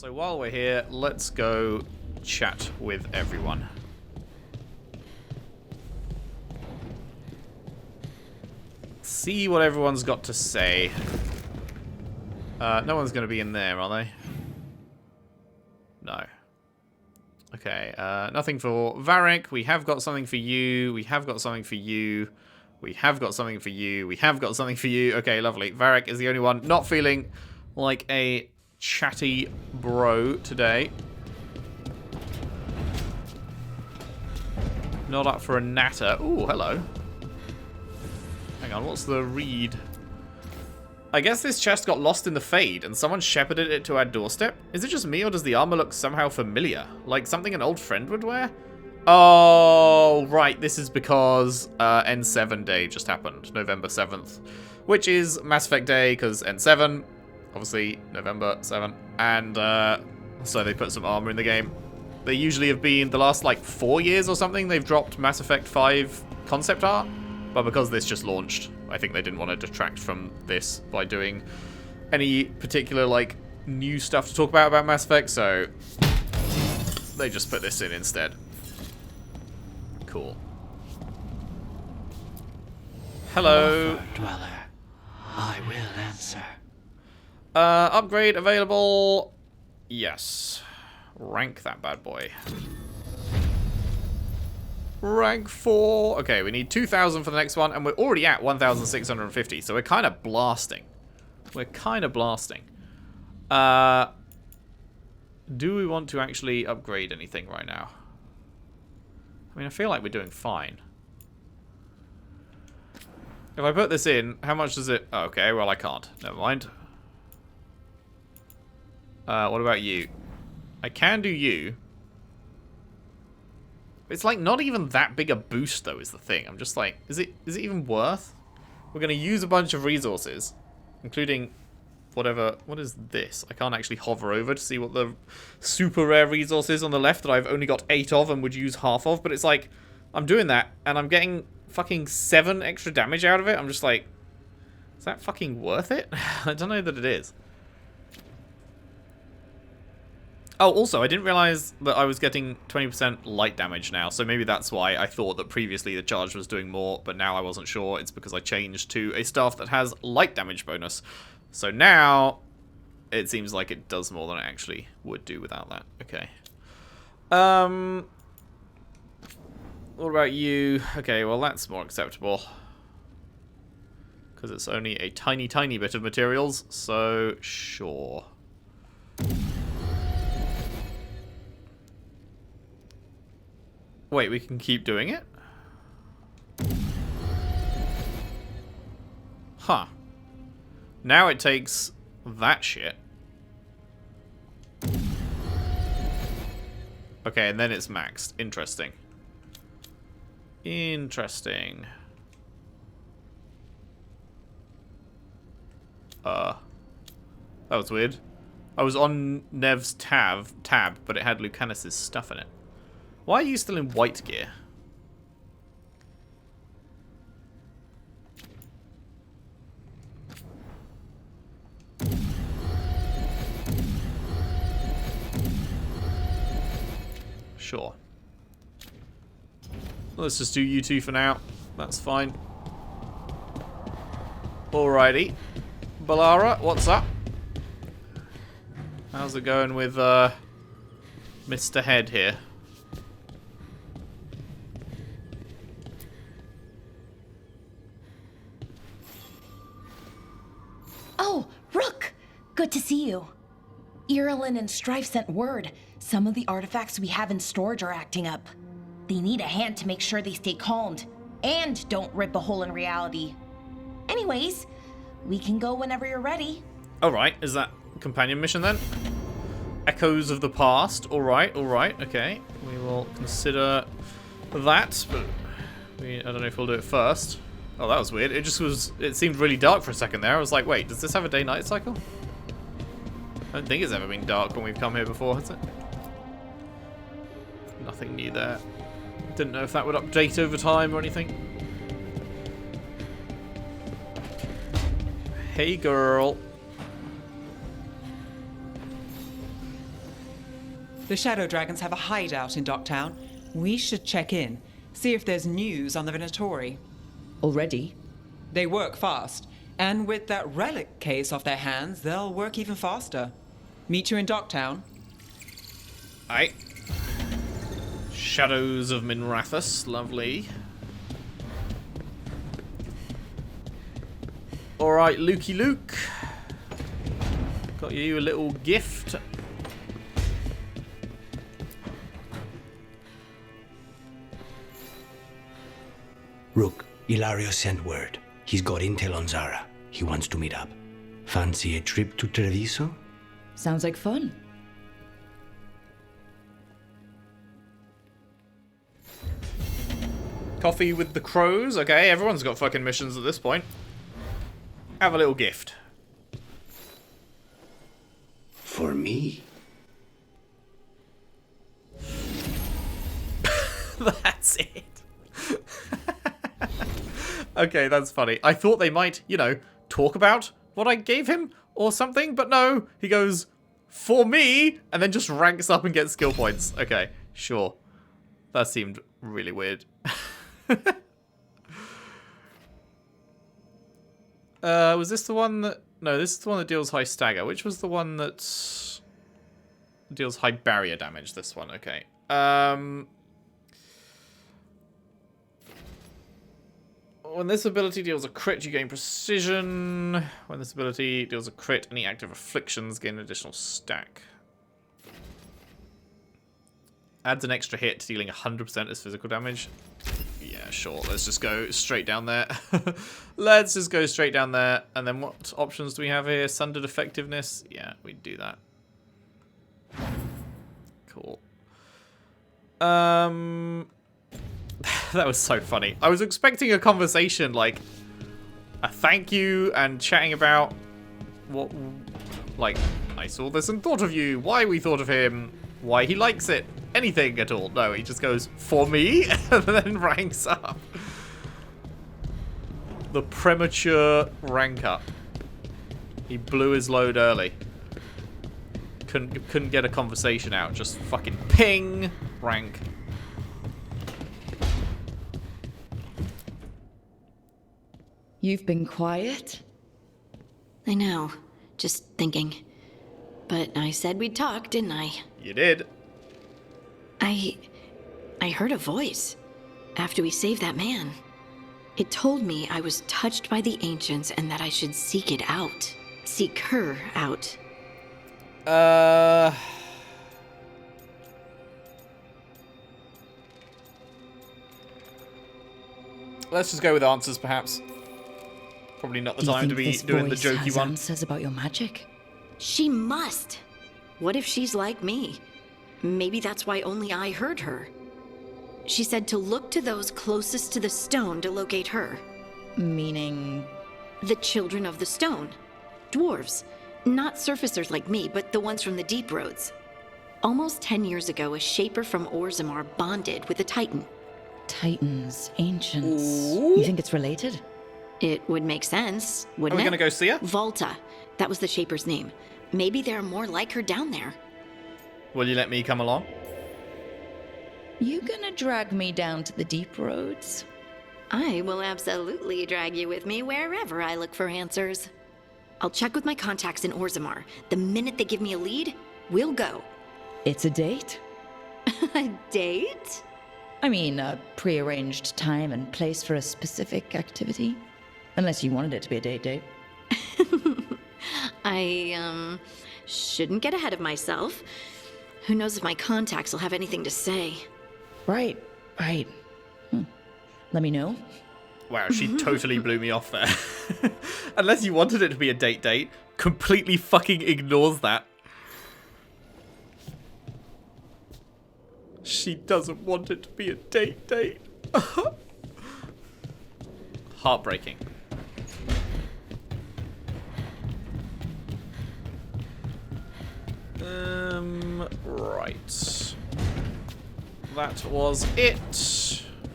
So while we're here, let's go chat with everyone. See what everyone's got to say. No one's going to be in there, are they? No. Okay, nothing for Varric. We have got something for you. We have got something for you. We have got something for you. We have got something for you. Okay, lovely. Varric is the only one not feeling like a chatty bro today. Not up for a natter. Ooh, hello. Hang on, what's the read? I guess this chest got lost in the fade and someone shepherded it to our doorstep. Is it just me or does the armor look somehow familiar? Like something an old friend would wear? Oh, right. This is because N7 day just happened. November 7th. Which is Mass Effect Day because N7. Obviously, November 7th. And so they put some armor in the game. They usually have been the last like 4 years or something. They've dropped Mass Effect 5 concept art. But because this just launched, I think they didn't want to detract from this by doing any particular, like, new stuff to talk about Mass Effect, so they just put this in instead. Cool. Hello. Dweller, I will answer. Upgrade available. Yes. Rank that bad boy. Rank 4. Okay, we need 2,000 for the next one, and we're already at 1,650, so we're kind of blasting. We're kind of blasting. Do we want to actually upgrade anything right now? I mean, I feel like we're doing fine. If I put this in, how much does it... Oh, okay, well, I can't. Never mind. What about you? I can do you. It's like not even that big a boost though is the thing. I'm just like, is it even worth? We're going to use a bunch of resources, including whatever. What is this? I can't actually hover over to see what the super rare resource is on the left that I've only got 8 of and would use half of. But it's like, I'm doing that and I'm getting fucking 7 extra damage out of it. I'm just like, is that fucking worth it? I don't know that it is. Oh, also, I didn't realize that I was getting 20% light damage now, so maybe that's why I thought that previously the charge was doing more, but now I wasn't sure. It's because I changed to a staff that has light damage bonus. So now, it seems like it does more than it actually would do without that. Okay. What about you? Okay, well, that's more acceptable. Because it's only a tiny, tiny bit of materials, so sure. Wait, we can keep doing it? Huh. Now it takes that shit. Okay, and then it's maxed. Interesting. Interesting. That was weird. I was on Nev's tab, but it had Lucanus's stuff in it. Why are you still in white gear? Sure. Let's just do you two for now. That's fine. Alrighty. Balara, what's up? How's it going with Mr. Head here? Oh, Rook! Good to see you. Irilyn and Strife sent word. Some of the artifacts we have in storage are acting up. They need a hand to make sure they stay calmed. And don't rip a hole in reality. Anyways, we can go whenever you're ready. Alright, is that companion mission then? Echoes of the past. Alright, okay. We will consider that, but I don't know if we'll do it first. Oh, that was weird. It seemed really dark for a second there. I was like, wait, does this have a day-night cycle? I don't think it's ever been dark when we've come here before, has it? Nothing new there. Didn't know if that would update over time or anything. Hey, girl. The Shadow Dragons have a hideout in Docktown. We should check in, see if there's news on the Venatori. Already? They work fast, and with that relic case off their hands, they'll work even faster. Meet you in Docktown. Aye. Shadows of Minrathus, lovely. Alright, Lukey Luke. Got you a little gift. Rook, Ilario sent word. He's got intel on Zara. He wants to meet up. Fancy a trip to Treviso? Sounds like fun. Coffee with the crows. Okay, everyone's got fucking missions at this point. Have a little gift. For me? That's it. Okay, that's funny. I thought they might, you know, talk about what I gave him or something, but no. He goes, for me, and then just ranks up and gets skill points. Okay, sure. That seemed really weird. Was this the one that... No, this is the one that deals high stagger. Which was the one that deals high barrier damage? This one, okay. When this ability deals a crit, you gain precision. When this ability deals a crit, any active afflictions gain an additional stack. Adds an extra hit, dealing 100% as physical damage. Yeah, sure. Let's just go straight down there. Let's just go straight down there. And then what options do we have here? Sundered effectiveness. Yeah, we do that. Cool. That was so funny. I was expecting a conversation, like a thank you and chatting about what, like, I saw this and thought of you, why we thought of him, why he likes it, anything at all. No, he just goes, for me, and then ranks up. The premature rank up. He blew his load early. Couldn't get a conversation out, just fucking ping, rank. You've been quiet? I know. Just thinking. But I said we'd talk, didn't I? You did. I heard a voice after we saved that man. It told me I was touched by the ancients and that I should seek it out. Seek her out. Let's just go with answers, perhaps. Probably not the time to be doing the jokey one. Answers about your magic? She must. What if she's like me? Maybe that's why only I heard her. She said to look to those closest to the stone to locate her. Meaning? The children of the stone. Dwarves. Not surfacers like me, but the ones from the deep roads. Almost 10 years ago, a shaper from Orzammar bonded with a titan. Titans, ancients. Ooh. You think it's related? It would make sense, Are wouldn't we it? gonna go see her? Volta. That was the shaper's name. Maybe there are more like her down there. Will you let me come along? You gonna drag me down to the deep roads? I will absolutely drag you with me wherever I look for answers. I'll check with my contacts in Orzammar. The minute they give me a lead, we'll go. It's a date? A date? I mean, a prearranged time and place for a specific activity. Unless you wanted it to be a date. I, shouldn't get ahead of myself. Who knows if my contacts will have anything to say. Right. Let me know. Wow, she totally blew me off there. Unless you wanted it to be a date, completely fucking ignores that. She doesn't want it to be a date. Heartbreaking. Right. That was it.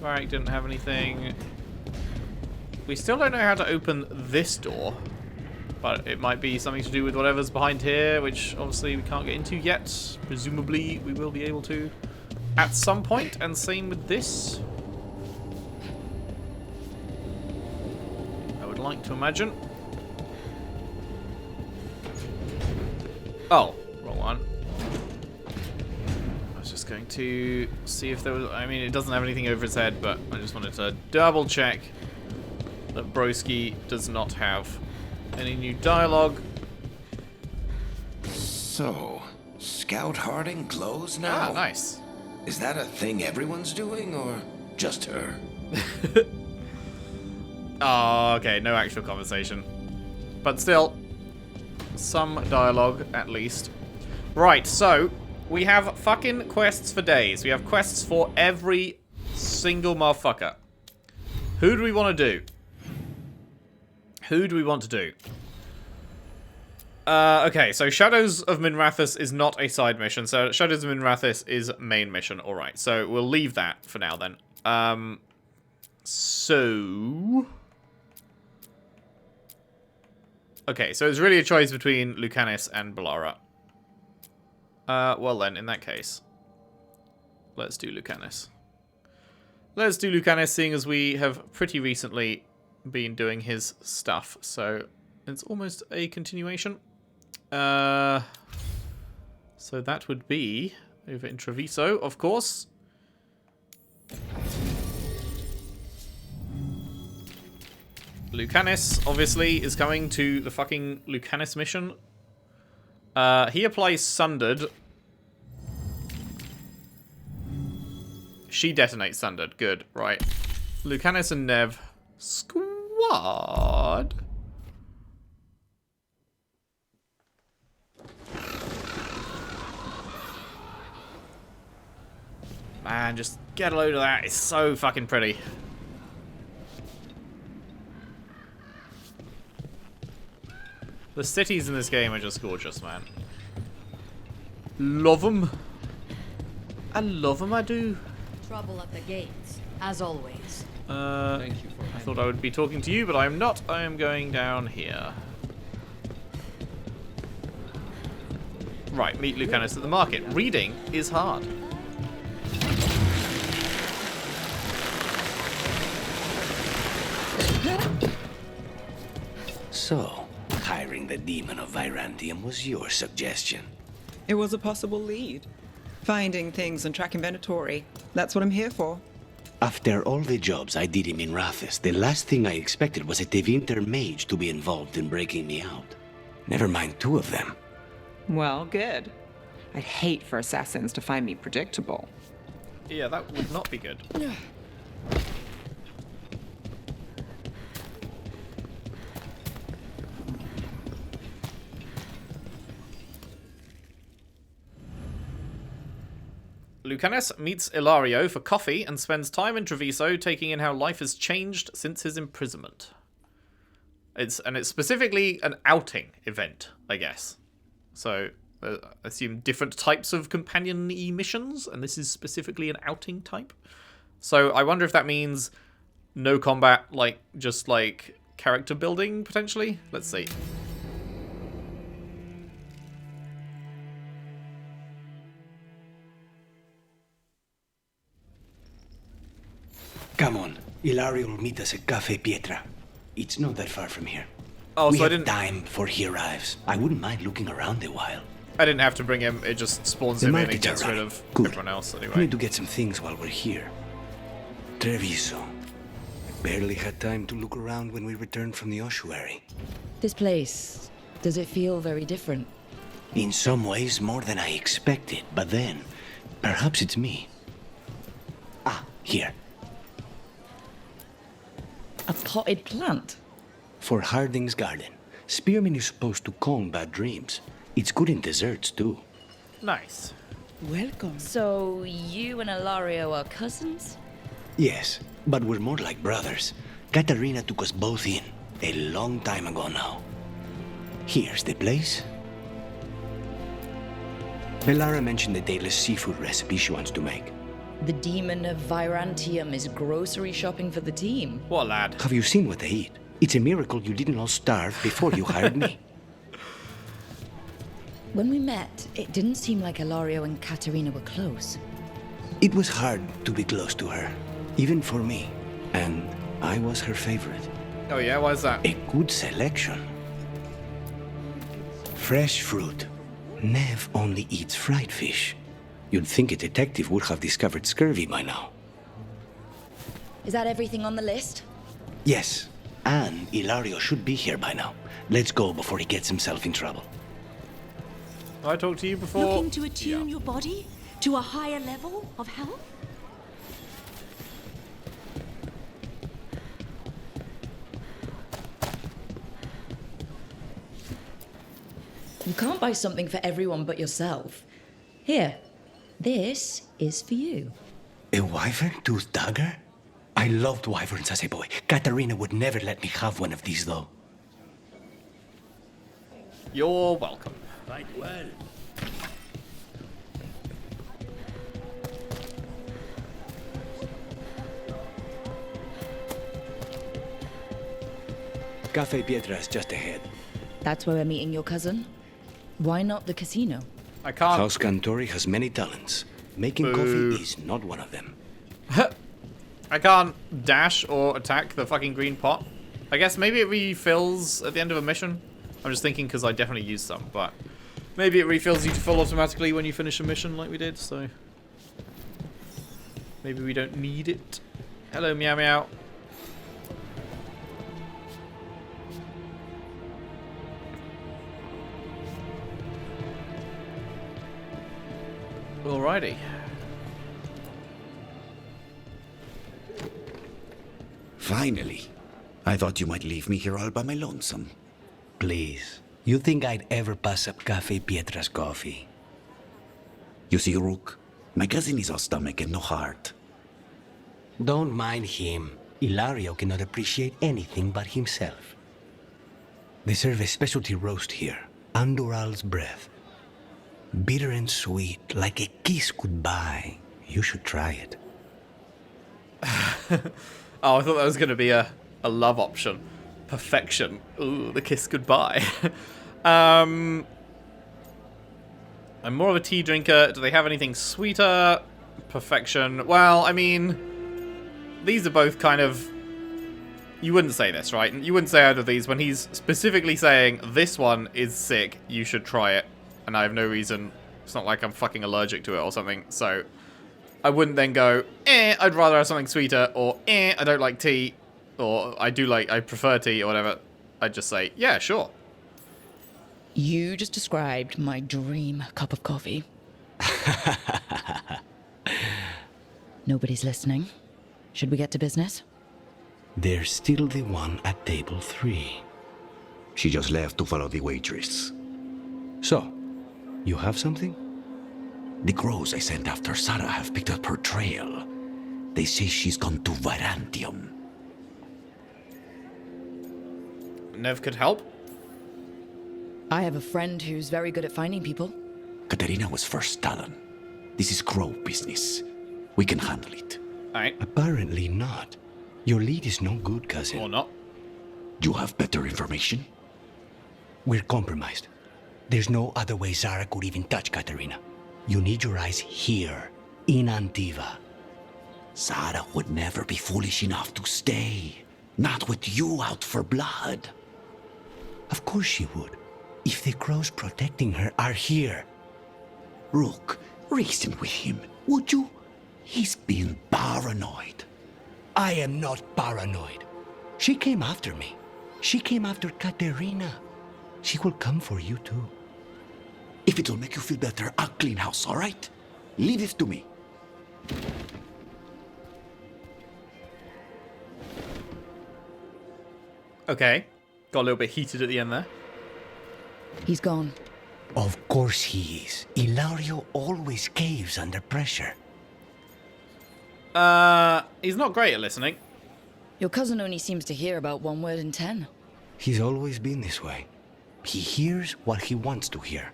Varric didn't have anything. We still don't know how to open this door. But it might be something to do with whatever's behind here, which obviously we can't get into yet. Presumably we will be able to at some point, and same with this. I would like to imagine. Oh, wrong one. I was just going to see if there was... I mean, it doesn't have anything over its head, but I just wanted to double check that Broski does not have any new dialogue. So, Scout Harding glows now? Ah, nice. Is that a thing everyone's doing, or just her? Oh, okay, no actual conversation. But still, some dialogue, at least. Right, so, we have fucking quests for days. We have quests for every single motherfucker. Who do we want to do? Who do we want to do? Okay, so Shadows of Minrathous is not a side mission. So Shadows of Minrathous is main mission. Alright, so we'll leave that for now then. Okay, so it's really a choice between Lucanus and Bellara. Well then, in that case, let's do Lucanus. Let's do Lucanus, seeing as we have pretty recently been doing his stuff, so it's almost a continuation. So that would be over in Treviso, of course. Lucanus, obviously, is coming to the fucking Lucanus mission. He applies Sundered. She detonates Sundered. Good, right. Lucanus and Nev. Squad. Man, just get a load of that. It's so fucking pretty. The cities in this game are just gorgeous, man. Love them. I love them, I do. Trouble at the gates, as always. I thought I would be talking to you, but I am not. I am going down here. Right, meet Lucanus at the market. Reading is hard. So, hiring the demon of Virantium was your suggestion. It was a possible lead. Finding things and tracking Venatori. That's what I'm here for. After all the jobs I did in Minrathous, the last thing I expected was a Tevinter mage to be involved in breaking me out. Never mind two of them. Well, good. I'd hate for assassins to find me predictable. Yeah, that would not be good. Lucanus meets Ilario for coffee and spends time in Treviso taking in how life has changed since his imprisonment. It's specifically an outing event, I guess. So, I assume different types of companion-y missions, and this is specifically an outing type. So, I wonder if that means no combat, like, just, like, character building, potentially? Let's see. Come on, Ilario will meet us at Cafe Pietra. It's not that far from here. Oh, we so I have didn't... time before he arrives. I wouldn't mind looking around a while. I didn't have to bring him, it just spawns him in and gets rid of everyone else We anyway. need to get some things while we're here. Treviso. I barely had time to look around when we returned from the ossuary. This place, does it feel very different? In some ways, more than I expected, but then, perhaps it's me. Ah, here. A potted plant? For Harding's garden. Spearmint is supposed to calm bad dreams. It's good in desserts, too. Nice. Welcome. So, you and Ilario are cousins? Yes, but we're more like brothers. Katarina took us both in, a long time ago now. Here's the place. Bellara mentioned the dayless seafood recipe she wants to make. The demon of Virantium is grocery shopping for the team. What a lad. Have you seen what they eat? It's a miracle you didn't all starve before you hired me. When we met, it didn't seem like Ilario and Katerina were close. It was hard to be close to her, even for me. And I was her favorite. Oh yeah, why is that? A good selection. Fresh fruit. Nev only eats fried fish. You'd think a detective would have discovered scurvy by now. Is that everything on the list? Yes, and Ilario should be here by now. Let's go before he gets himself in trouble. Have I talked to you before? Looking to attune your body to a higher level of health? You can't buy something for everyone but yourself. Here, this is for you. A wyvern-toothed dagger? I loved wyverns as a boy. Katerina would never let me have one of these, though. You're welcome. Right well. Cafe Pietra's just ahead. That's where we're meeting your cousin? Why not the casino? I can't. House Cantori has many talents. Making Boo. coffee is not one of them. I can't dash or attack the fucking green pot. I guess maybe it refills at the end of a mission. I'm just thinking because I definitely used some, but maybe it refills you to full automatically when you finish a mission like we did, so maybe we don't need it. Hello, meow meow. Alrighty. Finally. I thought you might leave me here all by my lonesome. Please. You think I'd ever pass up Cafe Pietra's coffee? You see, Rook, my cousin is all stomach and no heart. Don't mind him. Ilario cannot appreciate anything but himself. They serve a specialty roast here. Andoral's breath. Bitter and sweet, like a kiss goodbye. You should try it. Oh, I thought that was going to be a love option. Perfection. Ooh, the kiss goodbye. I'm more of a tea drinker. Do they have anything sweeter? Perfection. Well, I mean, these are both kind of... You wouldn't say this, right? You wouldn't say either of these when he's specifically saying, this one is sick, you should try it. And I have no reason. It's not like I'm fucking allergic to it or something. So I wouldn't then go, I'd rather have something sweeter, or I don't like tea, or I prefer tea, or whatever. I'd just say, yeah, sure. You just described my dream cup of coffee. Nobody's listening. Should we get to business? There's still the one at table 3. She just left to follow the waitress. So, you have something? The crows I sent after Sarah have picked up her trail. They say she's gone to Virantium. Nev could help. I have a friend who's very good at finding people. Katerina was first Talon. This is crow business. We can handle it. Alright. Apparently not. Your lead is no good, cousin. Or not. You have better information? We're compromised. There's no other way Zara could even touch Katerina. You need your eyes here, in Antiva. Zara would never be foolish enough to stay. Not with you out for blood. Of course she would. If the crows protecting her are here. Rook, reason with him, would you? He's being paranoid. I am not paranoid. She came after me. She came after Katerina. She will come for you too. If it'll make you feel better, I'll clean house, all right? Leave it to me. Okay. Got a little bit heated at the end there. He's gone. Of course he is. Ilario always caves under pressure. He's not great at listening. Your cousin only seems to hear about one word in 10. He's always been this way. He hears what he wants to hear.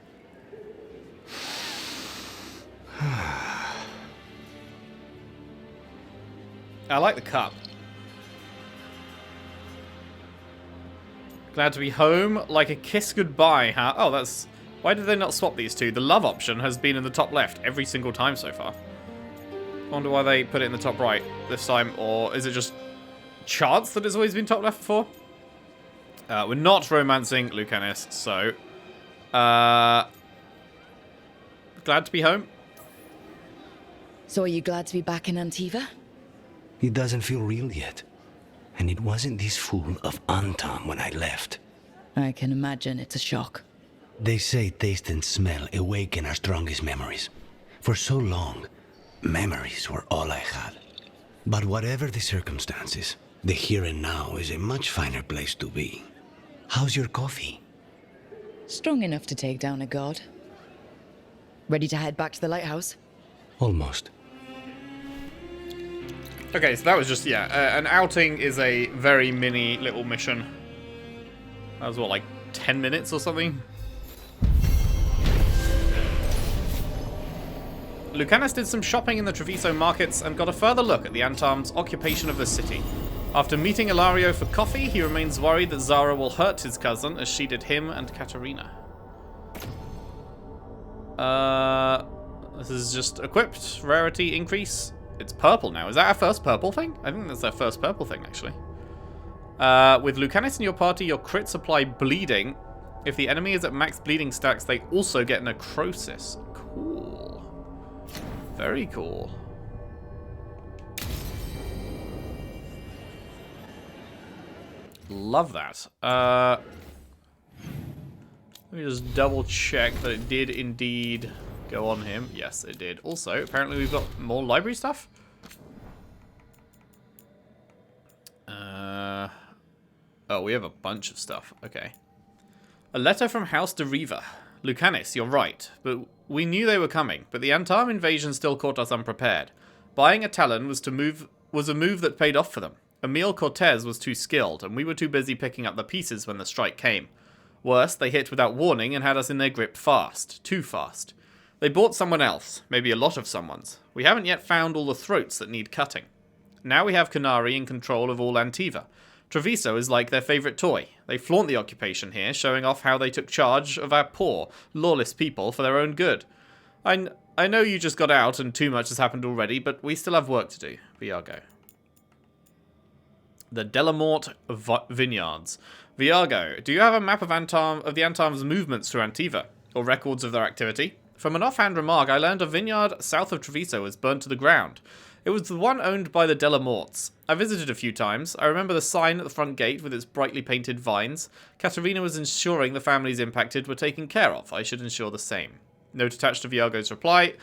I like the cup. Glad to be home. Like a kiss goodbye, huh? Oh, that's... Why did they not swap these two? The love option has been in the top left every single time so far. I wonder why they put it in the top right this time, or is it just chance that it's always been top left before? We're not romancing Lucanus, so... glad to be home. So are you glad to be back in Antiva? It doesn't feel real yet. And it wasn't this fool of Antam when I left. I can imagine it's a shock. They say taste and smell awaken our strongest memories. For so long, memories were all I had. But whatever the circumstances, the here and now is a much finer place to be. How's your coffee? Strong enough to take down a god. Ready to head back to the lighthouse? Almost. Okay, so that was just, yeah, an outing is a very mini little mission. That was, what, like 10 minutes or something? Lucanus did some shopping in the Treviso markets and got a further look at the Antarm's occupation of the city. After meeting Ilario for coffee, he remains worried that Zara will hurt his cousin as she did him and Katerina. This is just equipped. Rarity increase. It's purple now. Is that our first purple thing? I think that's our first purple thing, actually. With Lucanus in your party, your crits apply bleeding. If the enemy is at max bleeding stacks, they also get necrosis. Cool. Very cool. Love that. Let me just double check that it did indeed go on him. Yes, it did. Also, apparently we've got more library stuff. Oh, we have a bunch of stuff. Okay. A letter from House de Riva. Lucanus, you're right, but we knew they were coming, but the Antarm invasion still caught us unprepared. Buying a Talon was a move that paid off for them. Emil Cortez was too skilled, and we were too busy picking up the pieces when the strike came. Worse, they hit without warning and had us in their grip fast. Too fast. They bought someone else, maybe a lot of someone's. We haven't yet found all the throats that need cutting. Now we have Canary in control of all Antiva. Treviso is like their favourite toy. They flaunt the occupation here, showing off how they took charge of our poor, lawless people for their own good. I know you just got out and too much has happened already, but we still have work to do. Viargo. The Delamort Vineyards. Viargo, do you have a map of the Antarm's movements through Antiva, or records of their activity? From an offhand remark, I learned a vineyard south of Treviso was burnt to the ground. It was the one owned by the Delamorts. I visited a few times. I remember the sign at the front gate with its brightly painted vines. Katerina was ensuring the families impacted were taken care of. I should ensure the same. Note attached to Viargo's reply.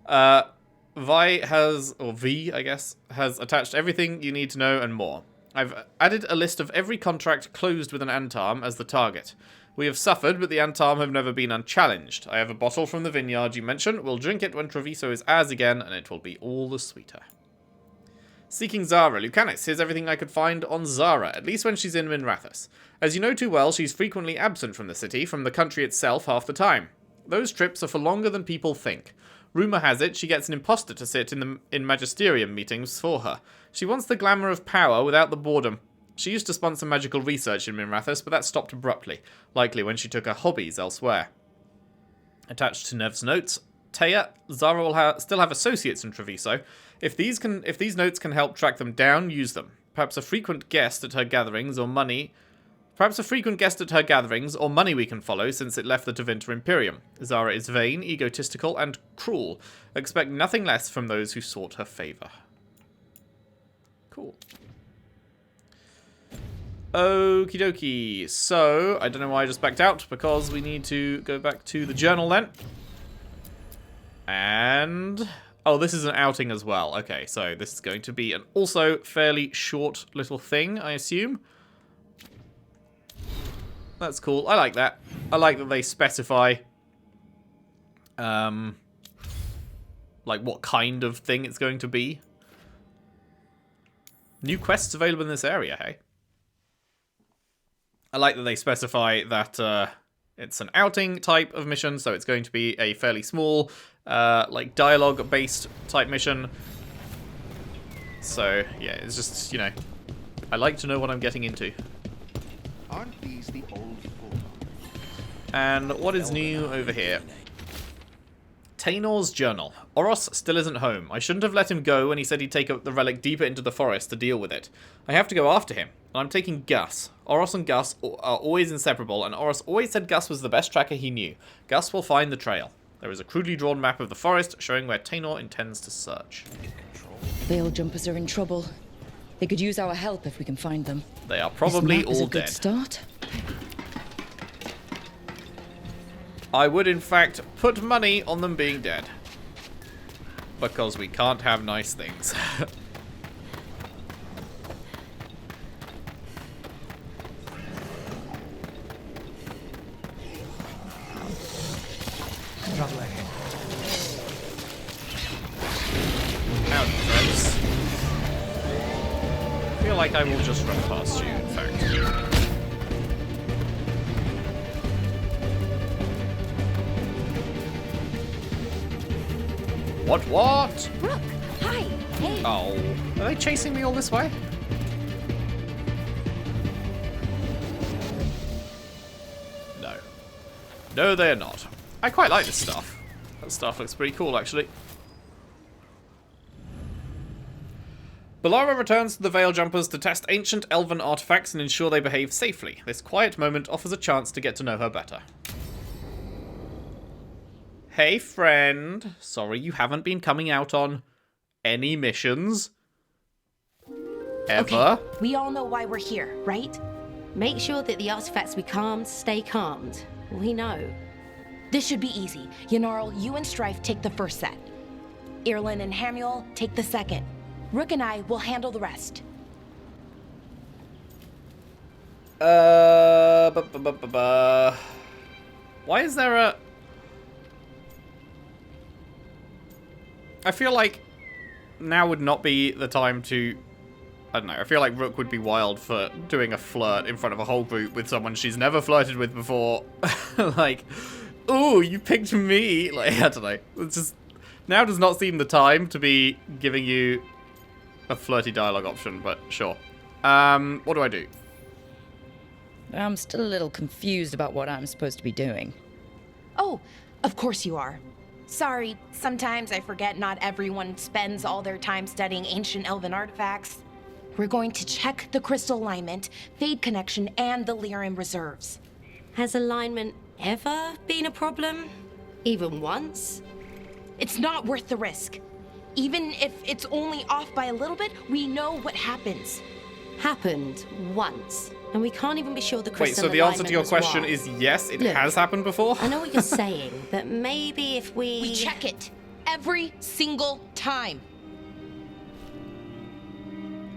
Vi has, or V, I guess, has attached everything you need to know and more. I've added a list of every contract closed with an Antarm as the target. We have suffered, but the Antarm have never been unchallenged. I have a bottle from the vineyard you mentioned. We'll drink it when Treviso is ours again, and it will be all the sweeter. Seeking Zara. Lucanus, here's everything I could find on Zara, at least when she's in Minrathous. As you know too well, she's frequently absent from the city, from the country itself half the time. Those trips are for longer than people think. Rumour has it she gets an imposter to sit in magisterium meetings for her. She wants the glamour of power without the boredom. She used to sponsor magical research in Minrathous, but that stopped abruptly, likely when she took her hobbies elsewhere. Attached to Nev's notes, Taya, Zara will still have associates in Treviso. If these notes can help track them down, use them. Perhaps a frequent guest at her gatherings, or money we can follow, since it left the Tevinter Imperium. Zara is vain, egotistical, and cruel. Expect nothing less from those who sought her favour. Cool. Okie dokie. So, I don't know why I just backed out, because we need to go back to the journal then. And... oh, this is an outing as well. Okay, so this is going to be an also fairly short little thing, I assume. That's cool. I like that. I like that they specify, like what kind of thing it's going to be. New quests available in this area, hey? I like that they specify that it's an outing type of mission, so it's going to be a fairly small, like dialogue-based type mission. So, yeah, it's just, you know, I like to know what I'm getting into. Aren't these the old bulldogs? And what is new over here? Tainor's journal. Oros still isn't home. I shouldn't have let him go when he said he'd take the relic deeper into the forest to deal with it. I have to go after him, and I'm taking Gus. Oros and Gus are always inseparable, and Oros always said Gus was the best tracker he knew. Gus will find the trail. There is a crudely drawn map of the forest showing where Tainor intends to search. Veil jumpers are in trouble. They could use our help if we can find them. They are probably this map is all a good dead. Start. I would, in fact, put money on them being dead. Because we can't have nice things. Trouble ahead. Howdy, friends. I feel like I will just run past you, in fact. What? Brooke, hi. Hey. Oh, are they chasing me all this way? No. No, they're not. I quite like this stuff. That stuff looks pretty cool, actually. Bellara returns to the Veil Jumpers to test ancient elven artifacts and ensure they behave safely. This quiet moment offers a chance to get to know her better. Hey, friend. Sorry you haven't been coming out on any missions. Ever. Okay, we all know why we're here, right? Make sure that the artifacts we calmed stay calmed. We know. This should be easy. Yanarl, you and Strife take the first set. Irlin and Hamuel take the second. Rook and I will handle the rest. Why is there a... I feel like now would not be the time to... I don't know, I feel like Rook would be wild for doing a flirt in front of a whole group with someone she's never flirted with before. Like, ooh, you picked me. Like, I don't know. It's just... Now does not seem the time to be giving you a flirty dialogue option, but sure. What do I do? I'm still a little confused about what I'm supposed to be doing. Oh, of course you are. Sorry, sometimes I forget not everyone spends all their time studying ancient elven artifacts. We're going to check the crystal alignment, fade connection, and the Lyran reserves. Has alignment ever been a problem? Even once? It's not worth the risk. Even if it's only off by a little bit, we know what happens. Happened once. And we can't even be sure the Wait, crystal so the answer alignment to your was question wrong. is yes, it Look, has happened before? I know what you're saying, but maybe if we... We check it every single time.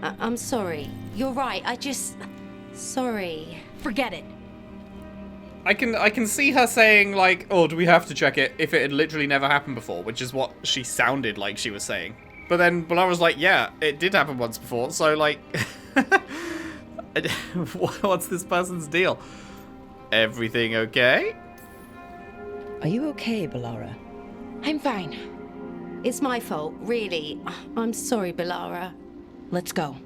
I'm sorry. You're right. Sorry. Forget it. I can see her saying, like, oh, do we have to check it if it had literally never happened before, which is what she sounded like she was saying. But then Belara's like, yeah, it did happen once before, so, like, what's this person's deal? Everything okay? Are you okay, Bellara? I'm fine. It's my fault, really. I'm sorry, Bellara. Let's go.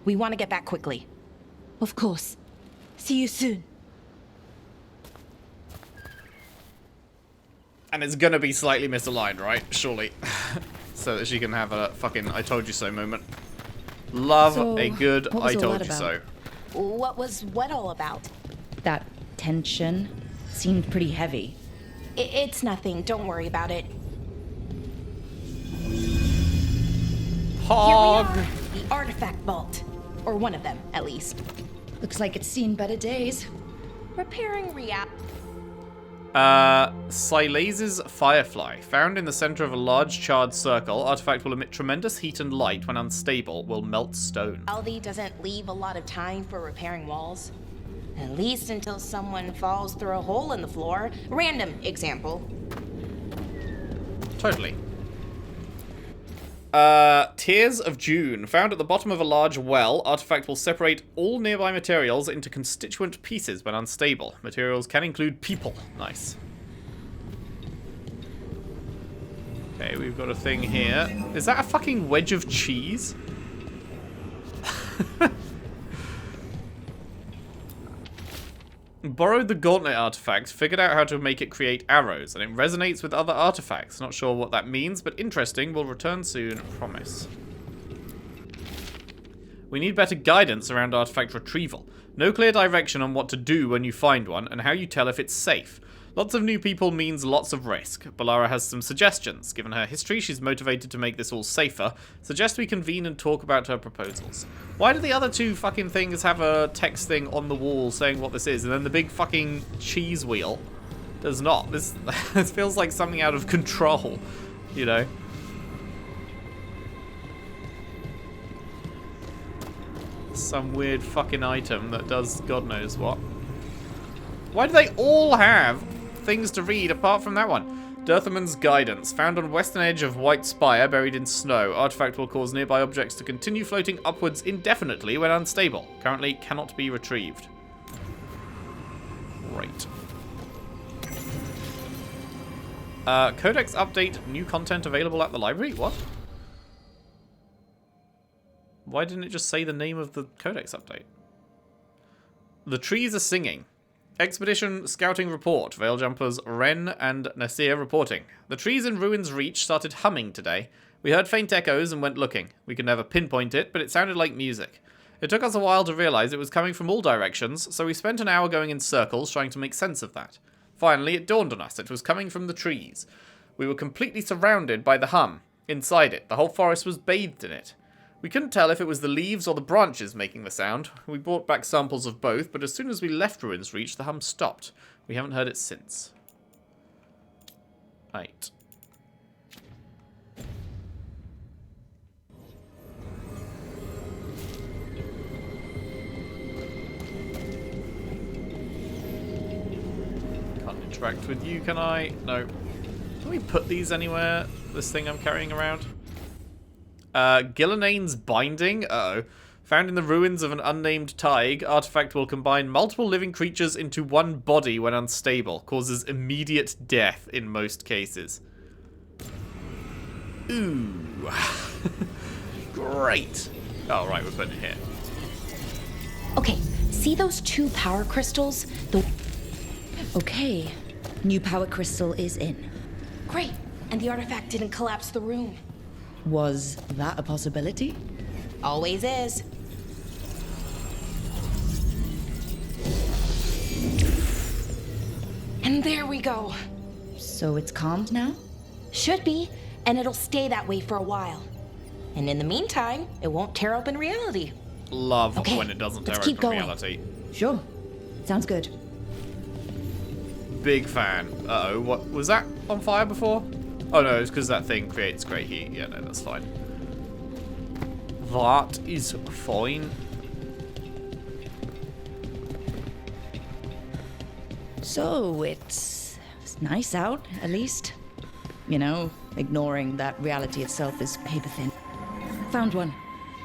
We want to get back quickly. Of course. See you soon. And it's gonna be slightly misaligned, right? Surely. So that she can have a fucking I told you so moment. Love So, a good what was I all told that you about? so. What was what all about? That tension seemed pretty heavy. It's nothing. Don't worry about it. Hog! Here we are. The artifact vault. Or one of them, at least. Looks like it's seen better days. Repairing reality. Silaze's Firefly. Found in the center of a large charred circle, artifact will emit tremendous heat and light. When unstable, will melt stone. Reality doesn't leave a lot of time for repairing walls. At least until someone falls through a hole in the floor. Random example. Totally. Tears of June. Found at the bottom of a large well, artifact will separate all nearby materials into constituent pieces when unstable. Materials can include people. Nice. Okay, we've got a thing here. Is that a fucking wedge of cheese? Borrowed the gauntlet artifact, figured out how to make it create arrows, and it resonates with other artifacts. Not sure what that means, but interesting. Will return soon, promise. We need better guidance around artifact retrieval. No clear direction on what to do when you find one, and how you tell if it's safe. Lots of new people means lots of risk. Balara has some suggestions. Given her history, she's motivated to make this all safer. Suggest we convene and talk about her proposals. Why do the other two fucking things have a text thing on the wall saying what this is, and then the big fucking cheese wheel does not? This feels like something out of control, you know? Some weird fucking item that does God knows what. Why do they all have things to read apart from that one? Dirthaman's Guidance. Found on western edge of White Spire, buried in snow. Artifact will cause nearby objects to continue floating upwards indefinitely when unstable. Currently cannot be retrieved. Great. Codex update. New content available at the library? What? Why didn't it just say the name of the Codex update? The trees are singing. Expedition Scouting Report. Veiljumpers Ren and Nasir reporting. The trees in Ruins Reach started humming today. We heard faint echoes and went looking. We could never pinpoint it, but it sounded like music. It took us a while to realize it was coming from all directions, so we spent an hour going in circles trying to make sense of that. Finally, it dawned on us it was coming from the trees. We were completely surrounded by the hum. Inside it, the whole forest was bathed in it. We couldn't tell if it was the leaves or the branches making the sound. We brought back samples of both, but as soon as we left Ruins Reach, the hum stopped. We haven't heard it since. Right. Can't interact with you, can I? No. Can we put these anywhere? This thing I'm carrying around? Gillanane's Binding. Uh-oh. Found in the ruins of an unnamed Taig, artifact will combine multiple living creatures into one body when unstable. Causes immediate death in most cases. Ooh. Great. Oh, right, we're putting it here. Okay, see those 2 power crystals? Okay. New power crystal is in. Great, and the artifact didn't collapse the room. Was that a possibility? Always is. And there we go. So it's calmed now? Should be, and it'll stay that way for a while. And in the meantime, it won't tear open reality. Love when it doesn't tear open reality. Sure. Sounds good. Big fan. Uh-oh, what was that on fire before? Oh no, it's because that thing creates great heat. Yeah, no, that's fine. That is fine. So it's nice out, at least. You know, ignoring that reality itself is paper thin. Found one.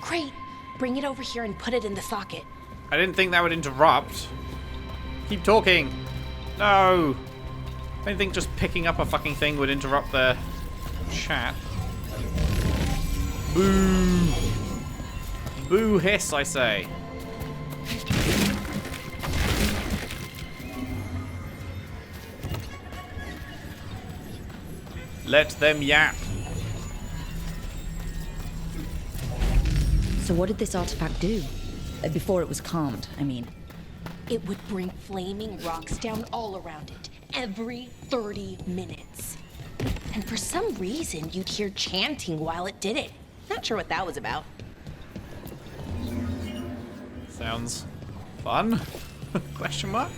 Great. Bring it over here and put it in the socket. I didn't think that would interrupt. Keep talking. No. I didn't think just picking up a fucking thing would interrupt their chat. Boo. Boo hiss, I say. Let them yap. So what did this artifact do? Before it was calmed, I mean. It would bring flaming rocks down all around it, every 30 minutes. And for some reason, you'd hear chanting while it did it. Not sure what that was about. Sounds fun? Question mark?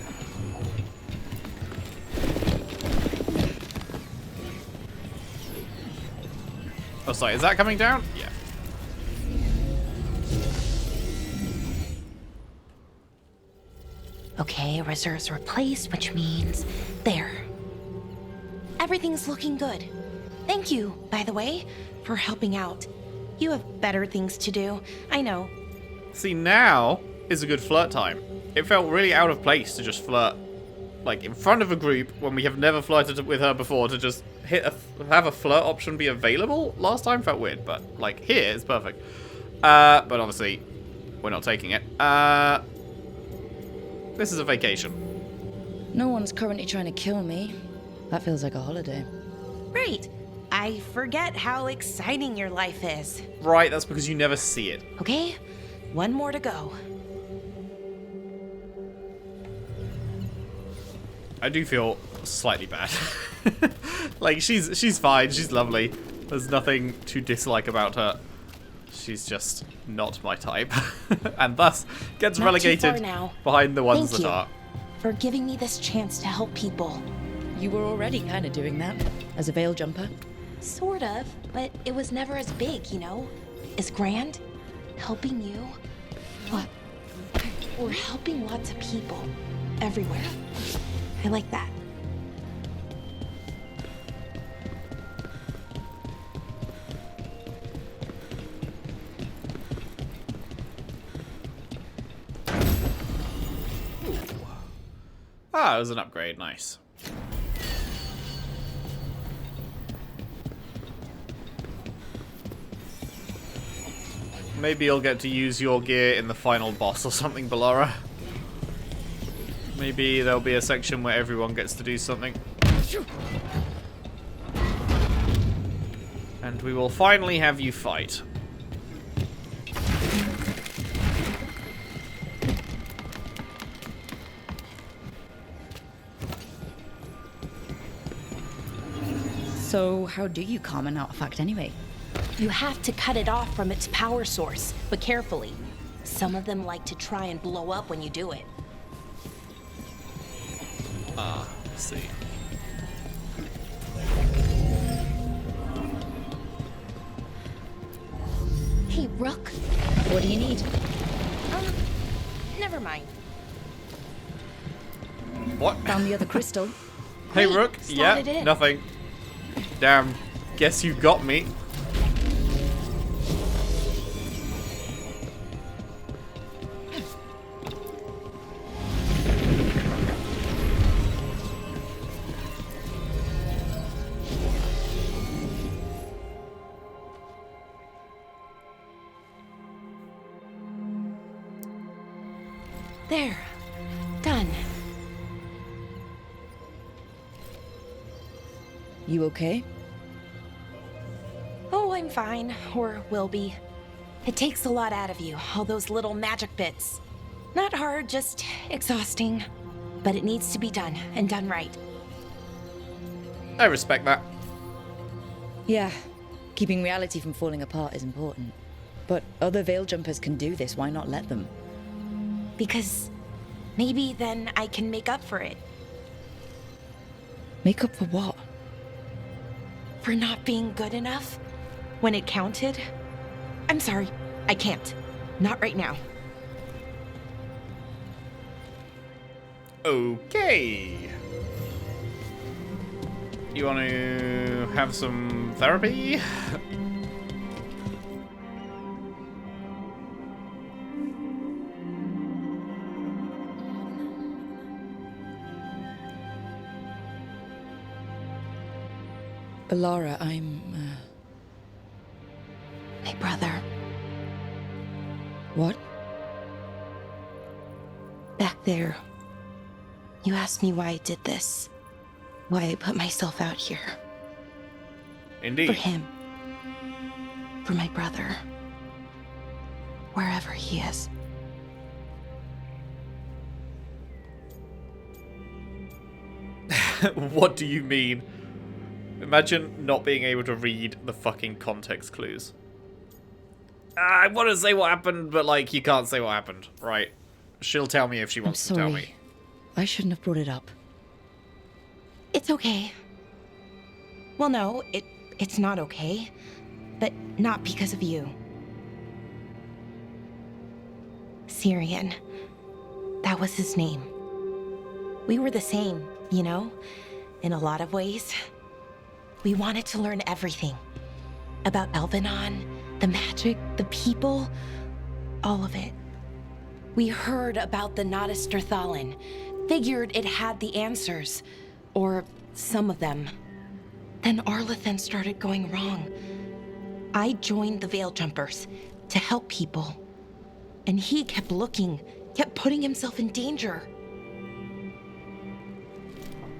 Oh, sorry, is that coming down? Yeah. Okay, reserves replaced, which means there. Everything's looking good. Thank you, by the way, for helping out. You have better things to do, I know. See, now is a good flirt time. It felt really out of place to just flirt, like, in front of a group when we have never flirted with her before, to just have a flirt option be available. Last time felt weird, but, like, here it's perfect. But obviously, we're not taking it. This is a vacation. No one's currently trying to kill me. That feels like a holiday. Right. I forget how exciting your life is. Right, that's because you never see it. Okay, one more to go. I do feel slightly bad. Like, she's fine, she's lovely. There's nothing to dislike about her. She's just not my type. And thus gets Not relegated too far now. behind the ones Thank that you are. for giving me this chance to help people. You were already kind of doing that as a veil jumper. Sort of, but it was never as big, you know? As grand. Helping you. What? We're helping lots of people. Everywhere. I like that. Ah, it was an upgrade, nice. Maybe you'll get to use your gear in the final boss or something, Bellara. Maybe there'll be a section where everyone gets to do something. And we will finally have you fight. So how do you calm an artifact anyway? You have to cut it off from its power source, but carefully. Some of them like to try and blow up when you do it. Ah, let's see. Hey, Rook. What do you need? Never mind. What? Found the other crystal. Hey, Wait, Rook. slot Yeah, it in. nothing. Damn. Guess you got me. There. Done. You okay? Oh, I'm fine. Or will be. It takes a lot out of you, all those little magic bits. Not hard, just exhausting. But it needs to be done, and done right. I respect that. Yeah. Keeping reality from falling apart is important. But other veil jumpers can do this, why not let them? Because maybe then I can make up for it. Make up for what? For not being good enough when it counted. I'm sorry, I can't. Not right now. Okay. You want to have some therapy? Bellara, I'm, My brother, What? back there. You asked me why I did this. Why I put myself out here. Indeed. For him. For my brother. Wherever he is. What do you mean? Imagine not being able to read the fucking context clues. I want to say what happened, but like, you can't say what happened, right? She'll tell me if she wants to tell me. I shouldn't have brought it up. It's okay. Well, no, it's not okay. But not because of you. Syrian. That was his name. We were the same, you know? In a lot of ways. We wanted to learn everything. About Elvenon, the magic, the people, all of it. We heard about the Notisterthalin, figured it had the answers, or some of them. Then Arlathan started going wrong. I joined the Veil Jumpers to help people. And he kept looking, kept putting himself in danger.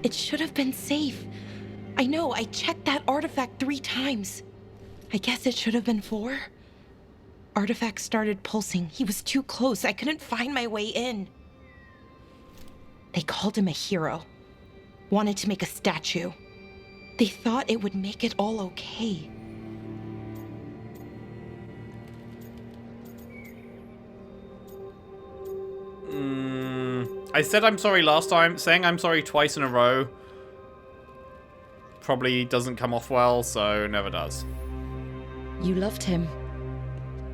It should have been safe. I know, I checked that artifact 3 times. I guess it should have been 4. Artifact started pulsing. He was too close. I couldn't find my way in. They called him a hero. Wanted to make a statue. They thought it would make it all okay. I said I'm sorry last time. Saying I'm sorry twice in a row probably doesn't come off well, so never does. You loved him.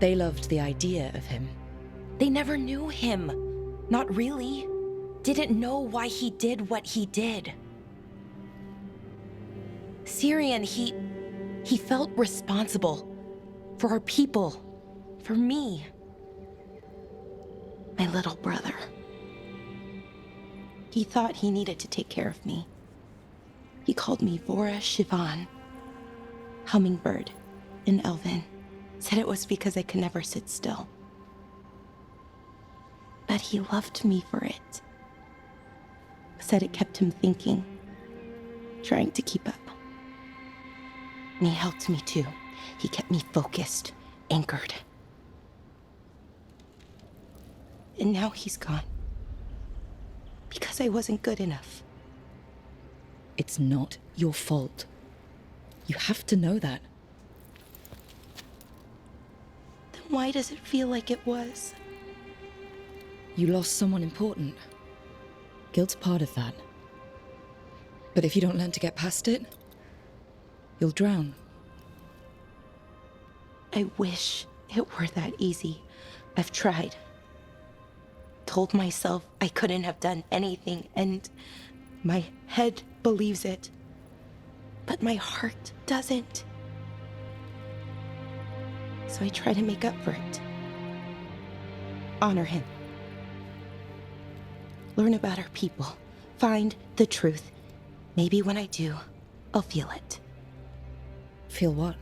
They loved the idea of him. They never knew him. Not really. Didn't know why he did what he did. Syrian, he felt responsible. For our people. For me. My little brother. He thought he needed to take care of me. He called me Vora Shivan. Hummingbird in Elven. Said it was because I could never sit still. But he loved me for it. Said it kept him thinking. Trying to keep up. And he helped me too. He kept me focused, anchored. And now he's gone. Because I wasn't good enough. It's not your fault. You have to know that. Then why does it feel like it was? You lost someone important. Guilt's part of that. But if you don't learn to get past it, you'll drown. I wish it were that easy. I've tried. Told myself I couldn't have done anything, and my head believes it. But my heart doesn't. So I try to make up for it. Honor him. Learn about our people. Find the truth. Maybe when I do, I'll feel it. Feel what?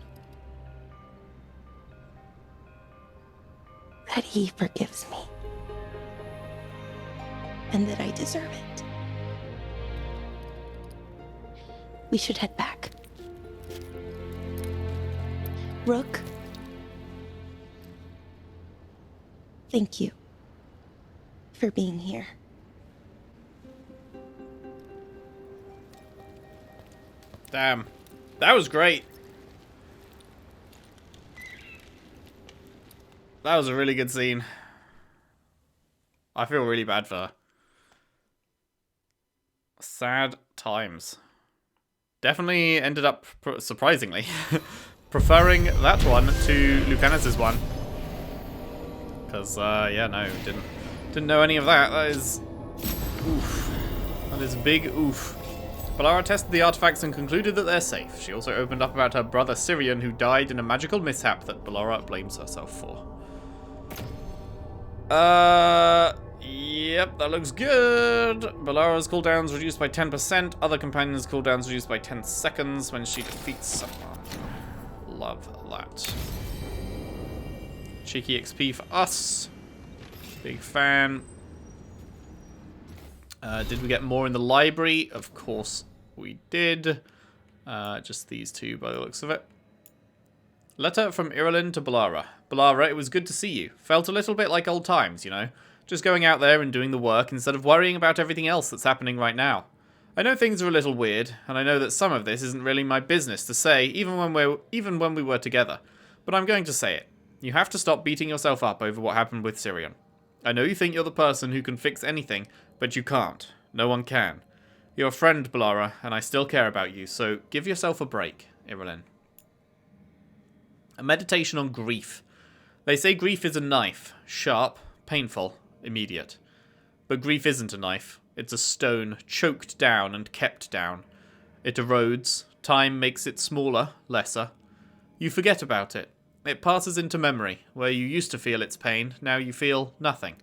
That he forgives me. And that I deserve it. We should head back. Rook. Thank you for being here. Damn. That was great. That was a really good scene. I feel really bad for her. Sad times. Definitely ended up, surprisingly, preferring that one to Lucanus's one. Because, yeah, no, didn't know any of that. That is... oof. That is big oof. Bellara tested the artifacts and concluded that they're safe. She also opened up about her brother Syrian, who died in a magical mishap that Bellara blames herself for. Yep, that looks good. Bellara's cooldowns reduced by 10%. Other companions' cooldowns reduced by 10 seconds when she defeats someone. Love that. Cheeky XP for us. Big fan. Did we get more in the library? Of course we did. Just these two by the looks of it. Letter from Irulan to Bellara. Bellara, it was good to see you. Felt a little bit like old times, you know. Just going out there and doing the work instead of worrying about everything else that's happening right now. I know things are a little weird, and I know that some of this isn't really my business to say, even when we were together. But I'm going to say it. You have to stop beating yourself up over what happened with Syrian. I know you think you're the person who can fix anything, but you can't. No one can. You're a friend, Bellara, and I still care about you, so give yourself a break, Irulan. A meditation on grief. They say grief is a knife. Sharp, painful, immediate. But grief isn't a knife. It's a stone, choked down and kept down. It erodes. Time makes it smaller, lesser. You forget about it. It passes into memory. Where you used to feel its pain, now you feel nothing.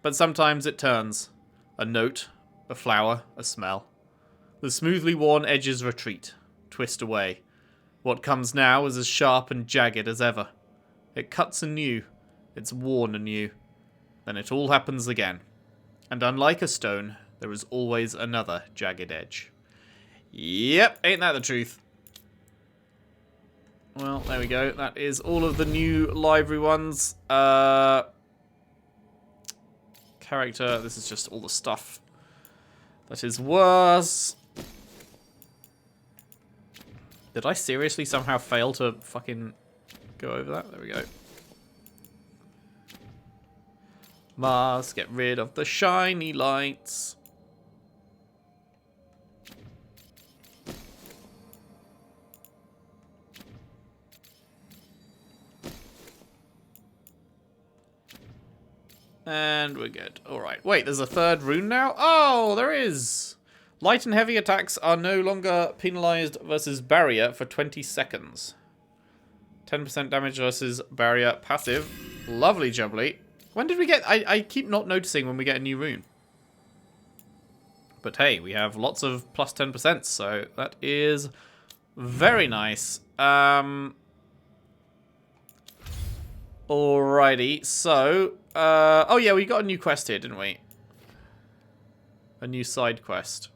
But sometimes it turns. A note, a flower, a smell. The smoothly worn edges retreat, twist away. What comes now is as sharp and jagged as ever. It cuts anew. It's worn anew. Then it all happens again. And unlike a stone, There is always another jagged edge. Yep, ain't that the truth? Well, there we go. That is all of the new library ones. Character, this is just all the stuff that is worse. Did I seriously somehow fail to fucking go over that? There we go. Must get rid of the shiny lights. And we're good. Alright. Wait, there's a third rune now? Oh, there is! Light and heavy attacks are no longer penalized versus barrier for 20 seconds. 10% damage versus barrier passive. Lovely jubbly. When did we get... I keep not noticing when we get a new rune. But hey, we have lots of plus 10%, so that is very nice. Alrighty, so... oh yeah, we got a new quest here, didn't we? A new side quest.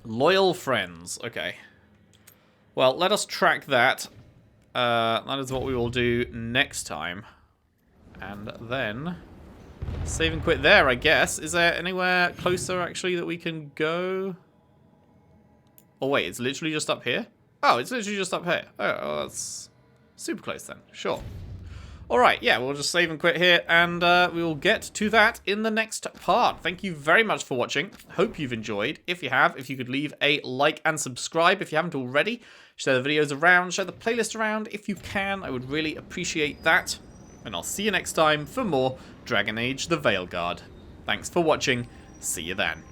Loyal friends. Okay. Well, let us track that. That is what we will do next time. And then... save and quit there, I guess. Is there anywhere closer, actually, that we can go? Oh, wait. It's literally just up here? Oh, it's literally just up here. Oh, that's super close then. Sure. Alright, yeah, we'll just save and quit here, and we will get to that in the next part. Thank you very much for watching. Hope you've enjoyed. If you have, if you could leave a like and subscribe if you haven't already. Share the videos around, share the playlist around if you can. I would really appreciate that. And I'll see you next time for more Dragon Age the Veilguard. Thanks for watching. See you then.